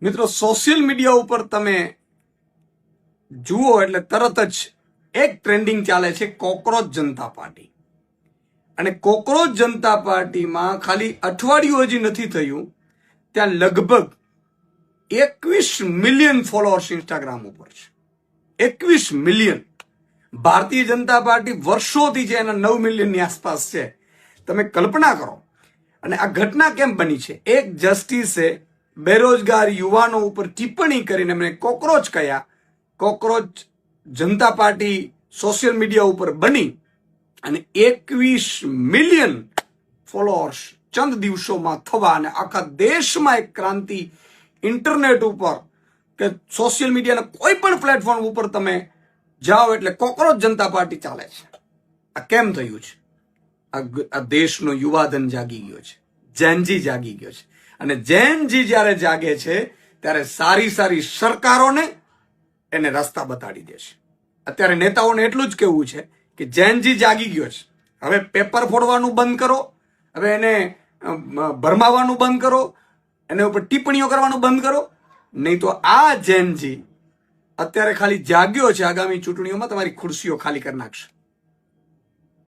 મિત્રો, social media ઉપર તમે જુઓ એટલે તરત જ એક ટ્રેન્ડિંગ ચાલે છે કોકરોચ જનતા પાર્ટી. અને કોકરોચ જનતા પાર્ટીમાં ખાલી અઠવાડિયું હજી નથી થયું ત્યાં લગભગ 21 મિલિયન ફોલોઅર્સ ઇન્સ્ટાગ્રામ ઉપર છે. 21 મિલિયન. ભારતીય જનતા પાર્ટી વર્ષોથી છે એના 9 મિલિયનની આસપાસ છે. તમે કલ્પના કરો. અને આ ઘટના કેમ બની છે? એક જસ્ટિસે બેરોજગાર યુવાનો ઉપર ટિપ્પણી કરીને એમને કોકરોચ કહ્યા. કોકરોચ જનતા પાર્ટી સોશિયલ મીડિયા ઉપર બની અને 21 મિલિયન ફોલોઅર્સ ચંદ દિવસોમાં થવા અને આખા દેશમાં એક ક્રાંતિ ઇન્ટરનેટ ઉપર કે સોશિયલ મીડિયાના કોઈ પણ પ્લેટફોર્મ ઉપર તમે જાઓ એટલે કોકરોચ જનતા પાર્ટી ચાલે છે. આ કેમ થયું છે? આ દેશનો યુવાધન જાગી ગયો છે, જેનજી જાગી ગયો છે. અને જેનજી જ્યારે જાગે છે ત્યારે સારી સારી સરકારોને એને રસ્તા બતાડી દે છે. અત્યારે નેતાઓને એટલું જ કહેવું છે કે જેનજી જાગી ગયો છે, હવે પેપર ફોડવાનું બંધ કરો, હવે એને ભરમાવાનું બંધ કરો, એને ઉપર ટિપ્પણીઓ કરવાનું બંધ કરો. નહીં તો આ જેનજી અત્યારે ખાલી જાગ્યો છે, આગામી ચૂંટણીઓમાં તમારી ખુરશીઓ ખાલી કરી નાખશે.